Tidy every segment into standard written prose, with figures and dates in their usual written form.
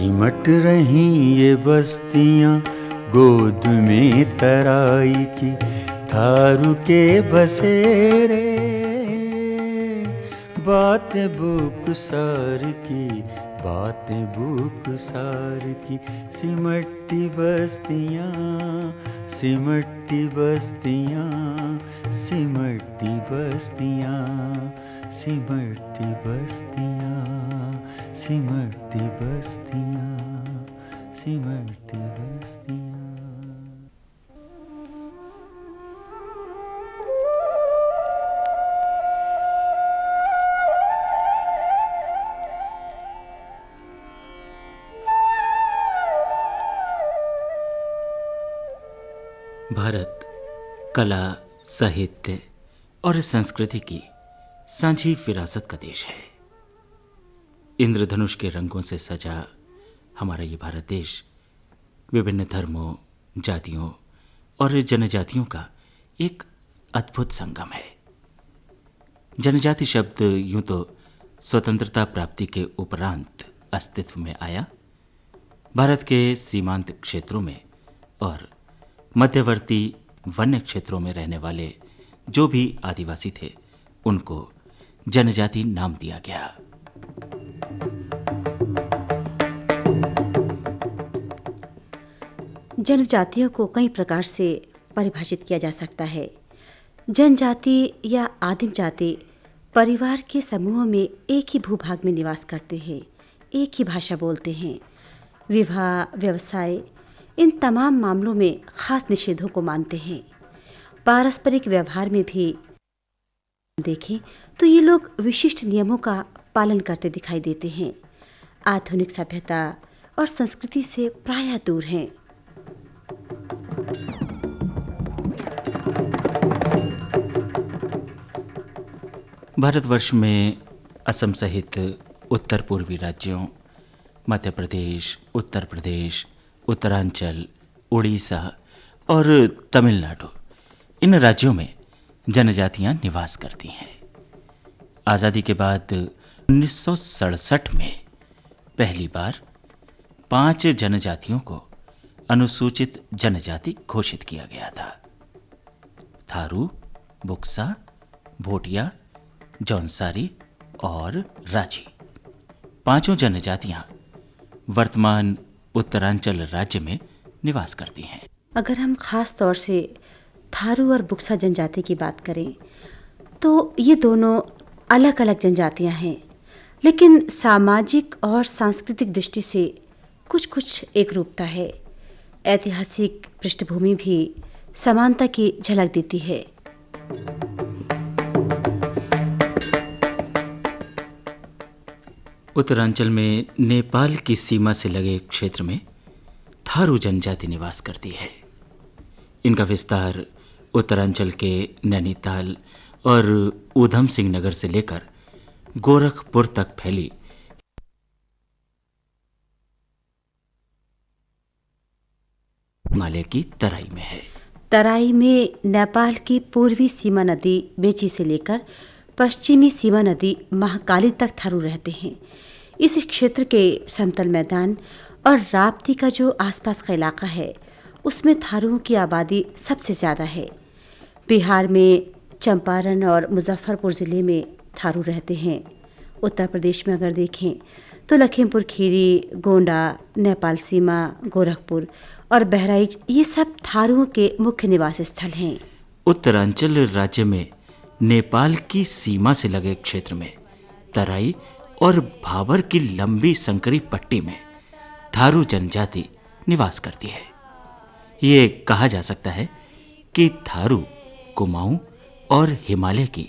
सिमट रही ये बस्तियां गोद में तराई की, थारू के बसेरे बातें बुकसार की, बातें बुकसार की। सिमटती बस्तियां, सिमटती बस्तियां, सिमटती बस्तियां, सिमटती बस्तियां, सिमटती बस्तियां, सिमटती बस्तियां। भारत कला, साहित्य और संस्कृति की सांझी विरासत का देश है। इंद्रधनुष के रंगों से सजा हमारा ये भारत देश विभिन्न धर्मों, जातियों और जनजातियों का एक अद्भुत संगम है। जनजाति शब्द यूं तो स्वतंत्रता प्राप्ति के उपरांत अस्तित्व में आया। भारत के सीमांत क्षेत्रों में और मध्यवर्ती वन्य क्षेत्रों में रहने वाले जो भी आदिवासी थे, उनको जनजाति नाम दिया गया। जनजातियों को कई प्रकार से परिभाषित किया जा सकता है। जनजाति या आदिम जाति परिवार के समूह में एक ही भूभाग में निवास करते हैं, एक ही भाषा बोलते हैं। विवाह, व्यवसाय, इन तमाम मामलों में खास निषेधों को मानते हैं। पारस्परिक व्यवहार में भी देखें तो ये लोग विशिष्ट नियमों का पालन करते दिखाई देते हैं। आधुनिक सभ्यता और संस्कृति से प्रायः दूर हैं। भारतवर्ष में असम सहित उत्तर पूर्वी राज्यों, मध्य प्रदेश, उत्तर प्रदेश, उत्तरांचल, उड़ीसा और तमिलनाडु, इन राज्यों में जनजातियां निवास करती हैं। आज़ादी के बाद 1967 में पहली बार 5 जनजातियों को अनुसूचित जनजाति घोषित किया गया था। थारू, बुक्सा, भोटिया, जौनसारी और राजी, 5 जनजातियां वर्तमान उत्तरांचल राज्य में निवास करती हैं। अगर हम खास तौर से थारू और बुक्सा जनजाति की बात करें तो ये दोनों अलग अलग जनजातियां हैं, लेकिन सामाजिक और सांस्कृतिक दृष्टि से कुछ एकरूपता है। ऐतिहासिक पृष्ठभूमि भी समानता की झलक देती है। उत्तरांचल में नेपाल की सीमा से लगे क्षेत्र में थारू जनजाति निवास करती है। इनका विस्तार उत्तरांचल के नैनीताल और ऊधम सिंह नगर से लेकर गोरखपुर तक फैली हिमालय की तराई में है। तराई में नेपाल की पूर्वी सीमा नदी मेची से लेकर पश्चिमी सीमा नदी महाकाली तक थारू रहते हैं। इस क्षेत्र के समतल मैदान और राप्ती का जो आसपास का इलाका है, उसमें थारुओं की आबादी सबसे ज़्यादा है। बिहार में चंपारण और मुजफ्फरपुर ज़िले में थारू रहते हैं। उत्तर प्रदेश में अगर देखें तो लखीमपुर खीरी, गोंडा, नेपाल सीमा, गोरखपुर और बहराइच, ये सब थारुओं के मुख्य निवास स्थल हैं। उत्तरांचल राज्य में नेपाल की सीमा से लगे क्षेत्र में तराई और भाबर की लंबी संकरी पट्टी में थारू जनजाति निवास करती है। ये कहा जा सकता है कि थारू कुमाऊं और हिमालय की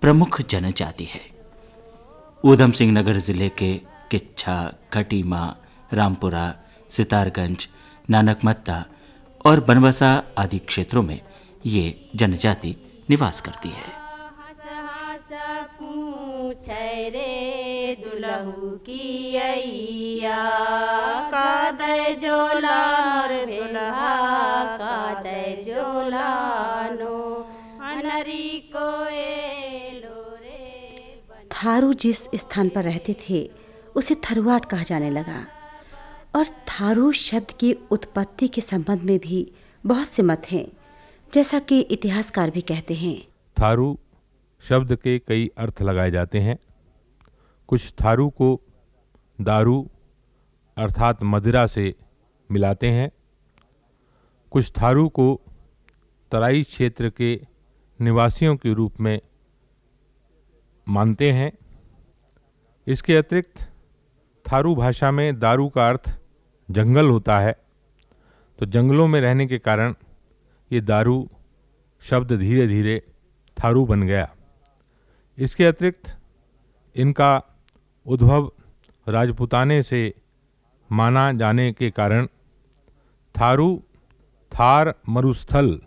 प्रमुख जनजाति है। ऊधम सिंह नगर जिले के किच्छा, खटीमा, रामपुरा, सितारगंज, नानकमत्ता और बनवसा आदि क्षेत्रों में ये जनजाति निवास करती है। दुलहु की अइया कादै जोलार दुल्हा कादै जोलानो अनरी को थारू जिस स्थान पर रहते थे उसे थरुआट कहा जाने लगा। और थारू शब्द की उत्पत्ति के संबंध में भी बहुत से मत हैं, जैसा कि इतिहासकार भी कहते हैं। थारू शब्द के कई अर्थ लगाए जाते हैं। कुछ थारू को दारू अर्थात मदिरा से मिलाते हैं। कुछ थारू को तराई क्षेत्र के निवासियों के रूप में मानते हैं। इसके अतिरिक्त थारू भाषा में दारू का अर्थ जंगल होता है, तो जंगलों में रहने के कारण ये दारू शब्द धीरे धीरे थारू बन गया। इसके अतिरिक्त इनका उद्भव राजपूताने से माना जाने के कारण थारू थार मरुस्थल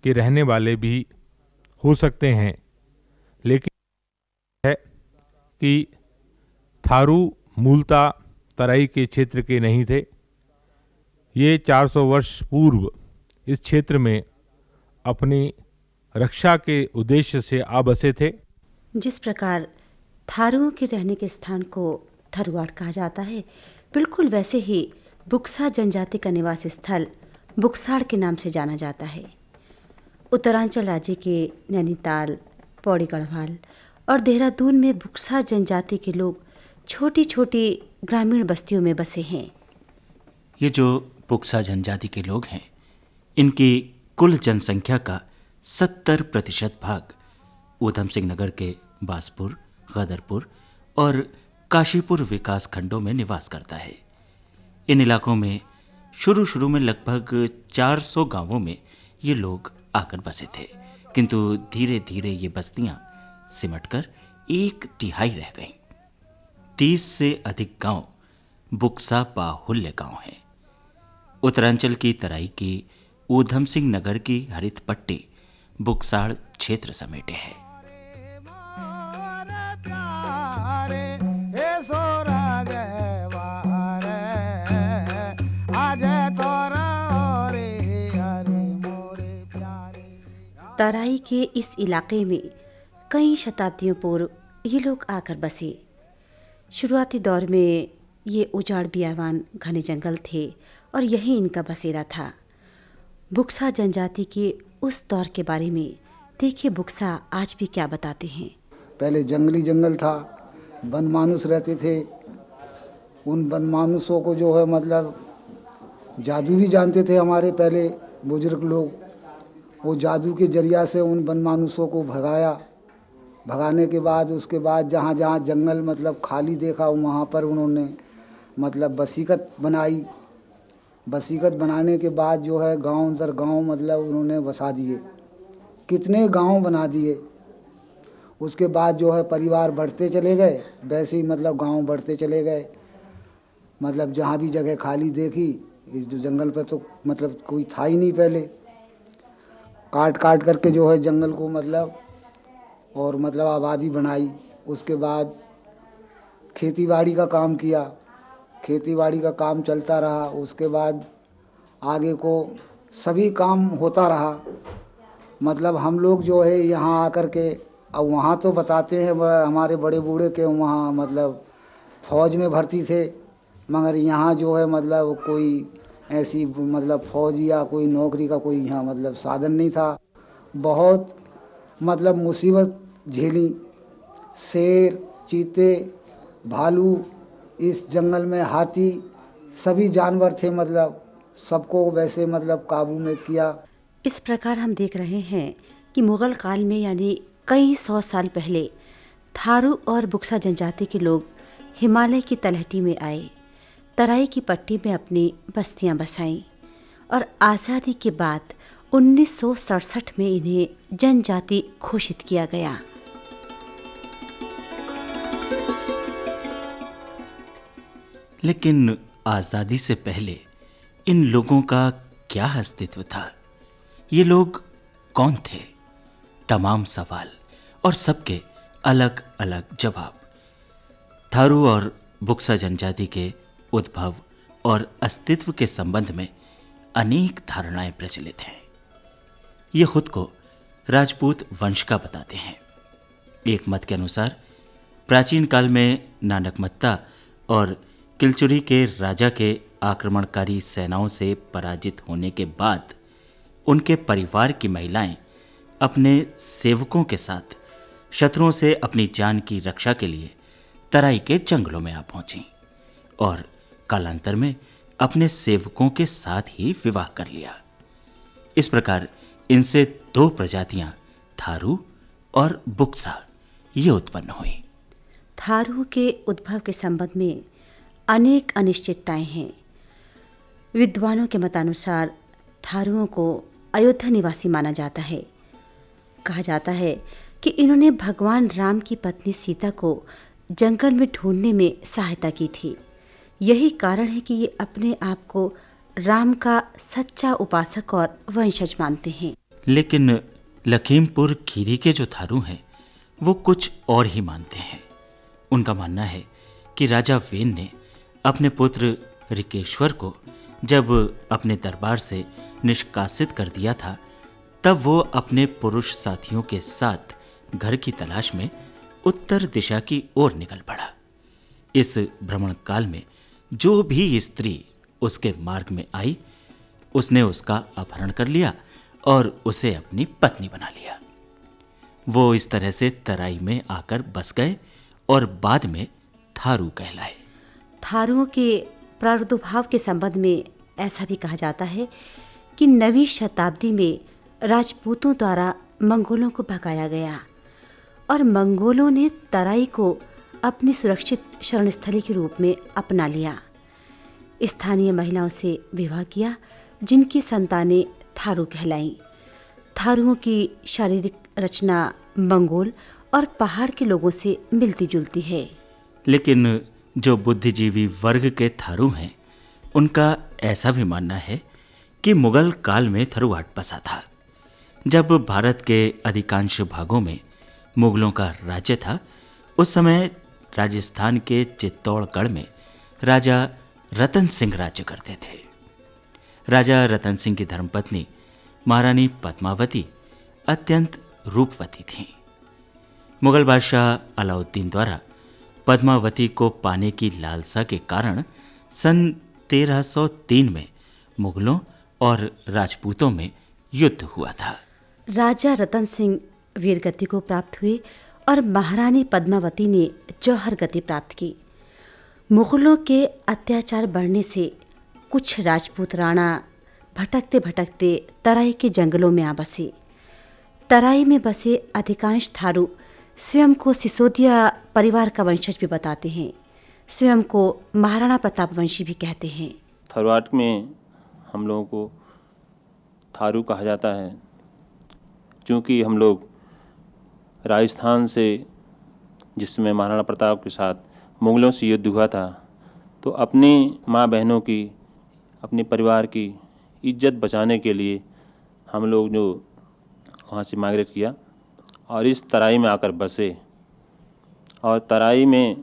के रहने वाले भी हो सकते हैं, लेकिन है कि थारू मूलतः तराई के क्षेत्र के नहीं थे। ये 400 वर्ष पूर्व इस क्षेत्र में अपनी रक्षा के उद्देश्य से आ बसे थे। जिस प्रकार थारुओं के रहने के स्थान को थरुआड़ कहा जाता है, बिल्कुल वैसे ही बुक्सा जनजाति का निवास स्थल बुक्साड़ के नाम से जाना जाता है। उत्तरांचल राज्य के नैनीताल, पौड़ी गढ़वाल और देहरादून में बुक्सा जनजाति के लोग छोटी छोटी ग्रामीण बस्तियों में बसे हैं। ये जो बुक्सा जनजाति के लोग हैं, इनकी कुल जनसंख्या का 70% भाग ऊधम सिंह नगर के बासपुर, गदरपुर और काशीपुर विकास खंडों में निवास करता है। इन इलाकों में शुरू में लगभग 400 गांवों में ये लोग आकर बसे थे, किंतु धीरे धीरे ये बस्तियां सिमटकर 1/3 रह गईं। 30 से अधिक गांव बुक्सा बाहुल्य गांव हैं। उत्तरांचल की तराई की ऊधम सिंह नगर की हरित पट्टी बुक्साड़ क्षेत्र समेटे है। तराई के इस इलाके में कई शताब्दियों पूर्व ये लोग आकर बसे। शुरुआती दौर में ये उजाड़ बियावान घने जंगल थे और यही इनका बसेरा था। बुक्सा जनजाति के उस दौर के बारे में देखिए बुक्सा आज भी क्या बताते हैं। पहले जंगली जंगल था, वन मानुस रहते थे। उन वन मानुसों को जो है मतलब जादू भी जानते थे हमारे पहले बुजुर्ग लोग। वो जादू के जरिया से उन वन मानुसों को भगाने के बाद उसके बाद जहाँ जहाँ जंगल मतलब खाली देखा वहाँ पर उन्होंने मतलब वसीकत बनाई। वसीकत बनाने के बाद जो है गांव दर गांव मतलब उन्होंने बसा दिए, कितने गांव बना दिए। उसके बाद जो है परिवार बढ़ते चले गए, वैसे ही मतलब गांव बढ़ते चले गए। मतलब जहाँ भी जगह खाली देखी, इस जो जंगल पर तो मतलब कोई था ही नहीं पहले, काट काट करके जो है जंगल को मतलब और मतलब आबादी बनाई। उसके बाद खेतीबाड़ी का काम किया, खेतीबाड़ी का काम चलता रहा। उसके बाद आगे को सभी काम होता रहा। मतलब हम लोग जो है यहाँ आकर के, अब वहाँ तो बताते हैं हमारे बड़े बूढ़े के वहाँ मतलब फौज में भर्ती थे, मगर यहाँ जो है मतलब कोई ऐसी मतलब फौज या कोई नौकरी का कोई यहाँ मतलब साधन नहीं था। बहुत मतलब मुसीबत झेली। शेर, चीते, भालू, इस जंगल में हाथी, सभी जानवर थे, मतलब सबको वैसे मतलब काबू में किया। इस प्रकार हम देख रहे हैं कि मुगल काल में यानी कई 100 साल पहले थारू और बुक्सा जनजाति के लोग हिमालय की तलहटी में आए, तराई की पट्टी में अपनी बस्तियां बसाईं और आज़ादी के बाद 1967 में इन्हें जनजाति घोषित किया गया। लेकिन आज़ादी से पहले इन लोगों का क्या अस्तित्व था? ये लोग कौन थे? तमाम सवाल और सबके अलग अलग जवाब। थारू और बुक्सा जनजाति के उद्भव और अस्तित्व के संबंध में अनेक धारणाएं प्रचलित हैं। ये खुद को राजपूत वंश का बताते हैं। एक मत के अनुसार प्राचीन काल में नानकमत्ता और किलचुरी के राजा के आक्रमणकारी सेनाओं से पराजित होने के बाद उनके परिवार की महिलाएं अपने सेवकों के साथ शत्रुओं से अपनी जान की रक्षा के लिए तराई के जंगलों में आ पहुंची और कालांतर में अपने सेवकों के साथ ही विवाह कर लिया। इस प्रकार इनसे दो प्रजातियां थारू और बुक्सा ये उत्पन्न हुई। थारू के उद्भव के संबंध में अनेक अनिश्चितताएं हैं। विद्वानों के मतानुसार थारुओं को अयोध्या निवासी माना जाता है। कहा जाता है कि इन्होंने भगवान राम की पत्नी सीता को जंगल में ढूंढने में सहायता की थी। यही कारण है कि ये अपने आप को राम का सच्चा उपासक और वंशज मानते हैं। लेकिन लखीमपुर खीरी के जो थारू हैं वो कुछ और ही मानते हैं। उनका मानना है कि राजा वेन ने अपने पुत्र ऋकेश्वर को जब अपने दरबार से निष्कासित कर दिया था, तब वो अपने पुरुष साथियों के साथ घर की तलाश में उत्तर दिशा की ओर निकल पड़ा। इस भ्रमण काल में जो भी स्त्री उसके मार्ग में आई, उसने उसका अपहरण कर लिया और उसे अपनी पत्नी बना लिया। वो इस तरह से तराई में आकर बस गए और बाद में थारू कहलाए। थारुओं के प्रादुर्भाव के संबंध में ऐसा भी कहा जाता है कि 9वीं शताब्दी में राजपूतों द्वारा मंगोलों को भगाया गया और मंगोलों ने तराई को अपनी सुरक्षित शरणस्थली के रूप में अपना लिया। स्थानीय महिलाओं से विवाह किया, जिनकी संतानें थारू कहलाईं। थारुओं की शारीरिक रचना मंगोल और पहाड़ के लोगों से मिलती जुलती है। लेकिन जो बुद्धिजीवी वर्ग के थारू हैं, उनका ऐसा भी मानना है कि मुगल काल में थरुआट बसा था। जब भारत के अधिकांश भागों में मुगलों का राज्य था, उस समय राजस्थान के चित्तौड़गढ़ में राजा रतन सिंह राज्य करते थे। राजा रतन सिंह की धर्मपत्नी महारानी पद्मावती अत्यंत रूपवती थीं। मुगल बादशाह अलाउद्दीन द्वारा पद्मावती को पाने की लालसा के कारण सन 1303 में मुगलों और राजपूतों में युद्ध हुआ था। राजा रतन सिंह वीरगति को प्राप्त हुए और महारानी पद्मावती ने जौहर गति प्राप्त की। मुगलों के अत्याचार बढ़ने से कुछ राजपूत राणा भटकते भटकते तराई के जंगलों में आ बसे। तराई में बसे अधिकांश थारू स्वयं को सिसोदिया परिवार का वंशज भी बताते हैं। स्वयं को महाराणा प्रताप वंशी भी कहते हैं। थरुआट में हम लोगों को थारू कहा जाता है, क्योंकि हम लोग राजस्थान से जिसमें महाराणा प्रताप के साथ मुगलों से युद्ध हुआ था, तो अपनी माँ बहनों की, अपने परिवार की इज्जत बचाने के लिए हम लोग जो वहाँ से माइग्रेट किया और इस तराई में आकर बसे। और तराई में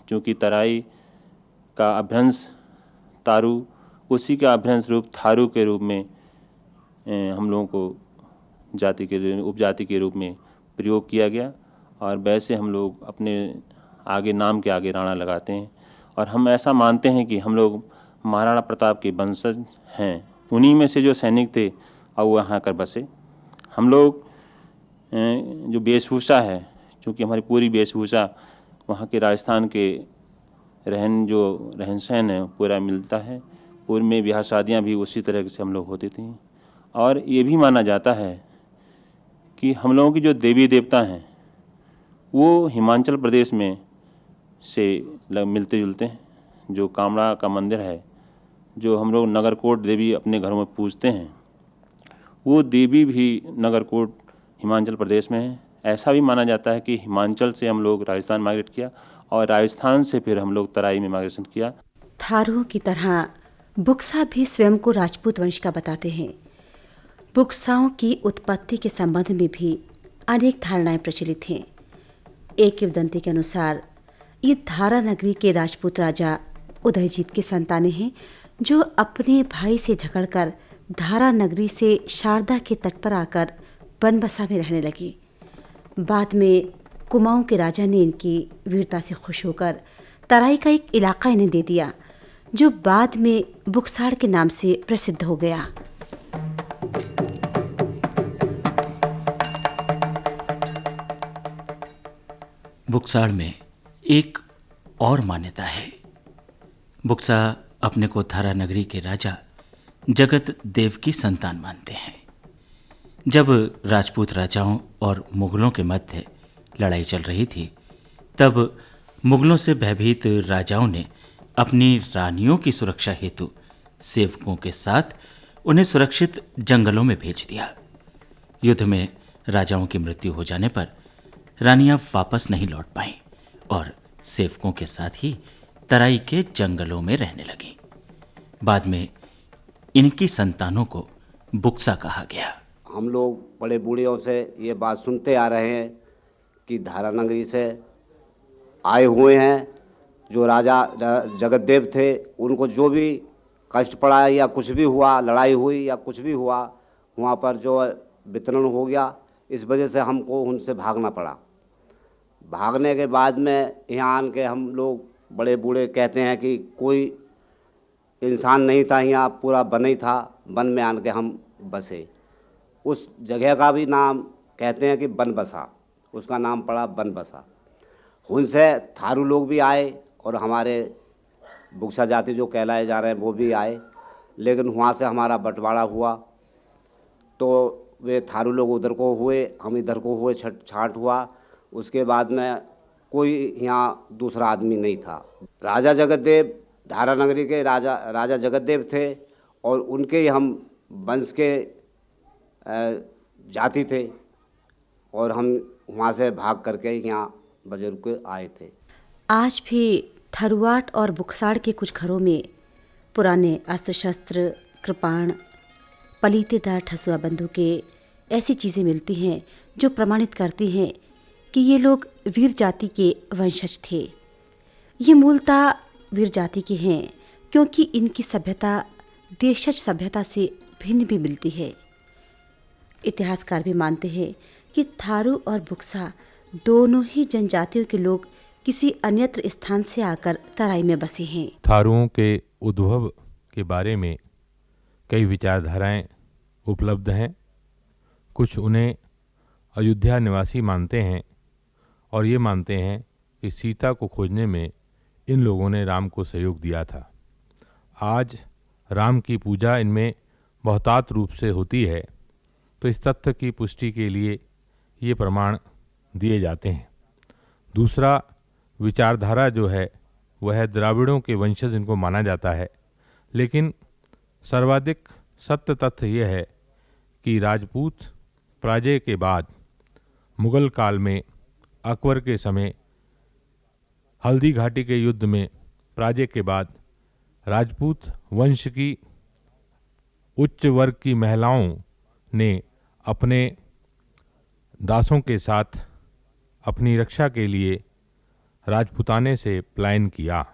चूँकि तराई का अभ्रंश तारू, उसी का अभ्रंश रूप थारू के रूप में हम लोगों को उपजाति के रूप में प्रयोग किया गया। और वैसे हम लोग अपने आगे नाम के आगे राणा लगाते हैं और हम ऐसा मानते हैं कि हम लोग महाराणा प्रताप के वंशज हैं। उन्हीं में से जो सैनिक थे और वो यहाँ आकर बसे। हम लोग जो वेशभूषा है, क्योंकि हमारी पूरी वेशभूषा वहाँ के राजस्थान के रहन सहन है पूरा मिलता है। पूर्व में ब्याह शादियाँ भी उसी तरह से हम लोग होती थी। और ये भी माना जाता है कि हम लोगों की जो देवी देवता हैं वो हिमाचल प्रदेश में से मिलते जुलते हैं। जो कामड़ा का मंदिर है, जो हम लोग नगरकोट देवी अपने घरों में पूजते हैं, वो देवी भी नगरकोट हिमाचल प्रदेश में है। ऐसा भी माना जाता है कि हिमाचल से हम लोग राजस्थान माइग्रेट किया और राजस्थान से फिर हम लोग तराई में माइग्रेशन किया। थारू की तरह बुक्सा भी स्वयं को राजपूत वंश का बताते हैं। बुक्साओं की उत्पत्ति के संबंध में भी अनेक धारणाएं प्रचलित हैं। एक किंवदंती के अनुसार ये धारा नगरी के राजपूत राजा उदयजीत की संतानें हैं, जो अपने भाई से झगड़कर धारा नगरी से शारदा के तट पर आकर बनबसा में रहने लगी। बाद में कुमाऊं के राजा ने इनकी वीरता से खुश होकर तराई का एक इलाका इन्हें दे दिया, जो बाद में बुक्साड़ के नाम से प्रसिद्ध हो गया। बुक्साड़ में एक और मान्यता है। बुक्सा अपने को थारा नगरी के राजा जगत देव की संतान मानते हैं। जब राजपूत राजाओं और मुगलों के मध्य लड़ाई चल रही थी, तब मुगलों से भयभीत राजाओं ने अपनी रानियों की सुरक्षा हेतु सेवकों के साथ उन्हें सुरक्षित जंगलों में भेज दिया। युद्ध में राजाओं की मृत्यु हो जाने पर रानियां वापस नहीं लौट पाईं और सेवकों के साथ ही तराई के जंगलों में रहने लगीं। बाद में इनकी संतानों को बुक्सा कहा गया। हम लोग बड़े बूढ़ियों से ये बात सुनते आ रहे हैं कि धारा नगरी से आए हुए हैं जो राजा जगतदेव थे, उनको जो भी कष्ट पड़ा या कुछ भी हुआ, लड़ाई हुई या कुछ भी हुआ, वहाँ पर जो वितरण हो गया, इस वजह से हमको उनसे भागना पड़ा। भागने के बाद में यहाँ आन के हम लोग बड़े बूढ़े कहते हैं कि कोई इंसान नहीं था, यहाँ पूरा वन ही था। वन में आन के हम बसे। उस जगह का भी नाम कहते हैं कि बन बसा, उसका नाम पड़ा बन बसा। उनसे थारू लोग भी आए और हमारे बुक्सा जाति जो कहलाए जा रहे हैं वो भी आए, लेकिन वहाँ से हमारा बंटवारा हुआ तो वे थारू लोग उधर को हुए, हम इधर को हुए, छांट हुआ। उसके बाद में कोई यहाँ दूसरा आदमी नहीं था। राजा जगतदेव धारा नगरी के राजा जगतदेव थे और उनके ही हम वंश के जाति थे और हम वहाँ से भाग करके यहाँ बुजुर्ग आए थे। आज भी थरुआट और बुक्साड़ के कुछ घरों में पुराने अस्त्र शस्त्र, कृपाण, पलीतेदार ठसुआ बंदूकें, ऐसी चीज़ें मिलती हैं जो प्रमाणित करती हैं कि ये लोग वीर जाति के वंशज थे। ये मूलतः वीर जाति के हैं क्योंकि इनकी सभ्यता देशज सभ्यता से भिन्न भी मिलती है। इतिहासकार भी मानते हैं कि थारू और बुक्सा दोनों ही जनजातियों के लोग किसी अन्यत्र स्थान से आकर तराई में बसे हैं। थारुओं के उद्भव के बारे में कई विचारधाराएं उपलब्ध हैं। कुछ उन्हें अयोध्या निवासी मानते हैं और ये मानते हैं कि सीता को खोजने में इन लोगों ने राम को सहयोग दिया था। आज राम की पूजा इनमें बहुतायत रूप से होती है, तो इस तथ्य की पुष्टि के लिए ये प्रमाण दिए जाते हैं। दूसरा विचारधारा जो है वह द्राविड़ों के वंशज इनको माना जाता है, लेकिन सर्वाधिक सत्य तथ्य यह है कि राजपूत पराजय के बाद मुगल काल में अकबर के समय हल्दी घाटी के युद्ध में पराजय के बाद राजपूत वंश की उच्च वर्ग की महिलाओं ने अपने दासों के साथ अपनी रक्षा के लिए राजपूताने से पलायन किया।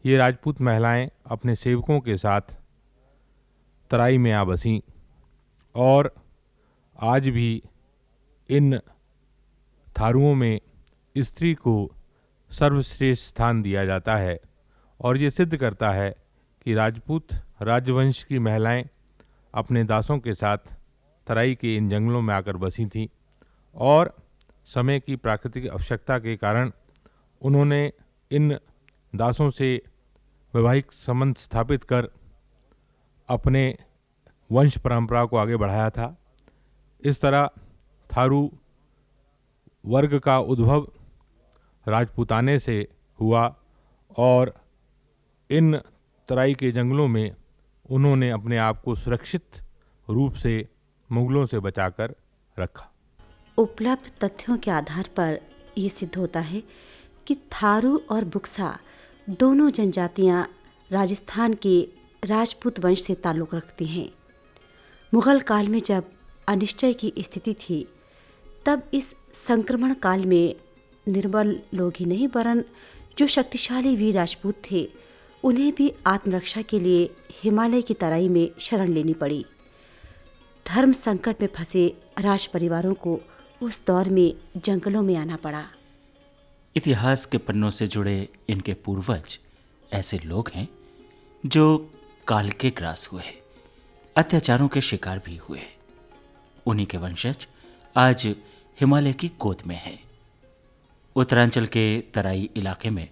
ये राजपूत महिलाएं अपने सेवकों के साथ तराई में आ बसीं और आज भी इन थारुओं में स्त्री को सर्वश्रेष्ठ स्थान दिया जाता है और ये सिद्ध करता है कि राजपूत राजवंश की महिलाएं अपने दासों के साथ तराई के इन जंगलों में आकर बसी थीं और समय की प्राकृतिक आवश्यकता के कारण उन्होंने इन दासों से वैवाहिक संबंध स्थापित कर अपने वंश परंपरा को आगे बढ़ाया था। इस तरह थारू वर्ग का उद्भव राजपूताने से हुआ और इन तराई के जंगलों में उन्होंने अपने आप को सुरक्षित रूप से मुगलों से बचाकर रखा। उपलब्ध तथ्यों के आधार पर यह सिद्ध होता है कि थारू और बुक्सा दोनों जनजातियां राजस्थान के राजपूत वंश से ताल्लुक़ रखती हैं। मुगल काल में जब अनिश्चय की स्थिति थी, तब इस संक्रमण काल में निर्बल लोग ही नहीं वरन जो शक्तिशाली वीर राजपूत थे, उन्हें भी आत्मरक्षा के लिए हिमालय की तराई में शरण लेनी पड़ी। धर्म संकट में फंसे राज परिवारों को उस दौर में जंगलों में आना पड़ा। इतिहास के पन्नों से जुड़े इनके पूर्वज ऐसे लोग हैं जो काल के ग्रास हुए, अत्याचारों के शिकार भी हुए। उन्हीं के वंशज आज हिमालय की गोद में हैं। उत्तरांचल के तराई इलाके में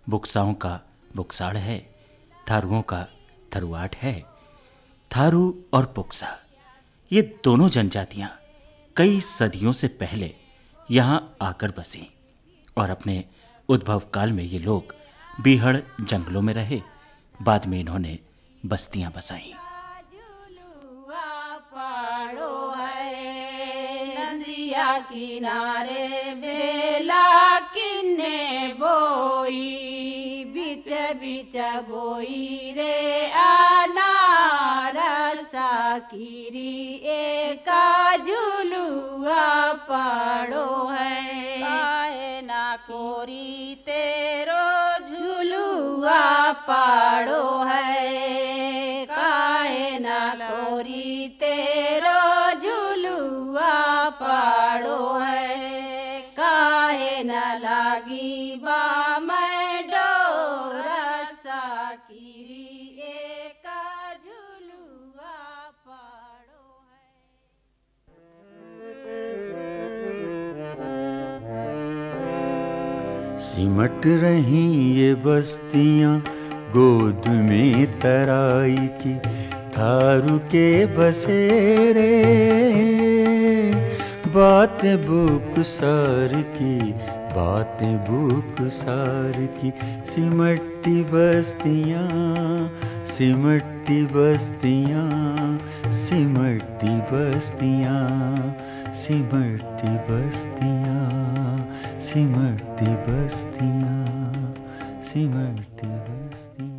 बुक्साओं का बुक्साड़ है, थारुओं का थरुआट है। थारू और बुक्सा ये दोनों जनजातियां कई सदियों से पहले यहां आकर बसी और अपने उद्भव काल में ये लोग बीहड़ जंगलों में रहे। बाद में इन्होंने बस्तियां बसाई। किनारे बेला किन्ने बोई, बिच बिच बोई रे अनारसा कीरी एका झुलुआ पाड़ो है। काहे ना कोरी तेरो झुलुआ पाड़ो है, काहे ना कोरी तेरो झुलुआ पाड़ो है, काहे न लागी बा मैं डोरसा कीरी एका झुलुआ पाड़ो है। सिमट रही ये बस्तियां गोद में तराई की, थारू के बसेरे बातें बुकसार की, बातें बुकसार की। सिमटती बस्तियां, सिमटती बस्तियां, सिमटती बस्तियां, सिमटती बस्तियां, सिमटती बस्तियां, सिमटती बस्तियां।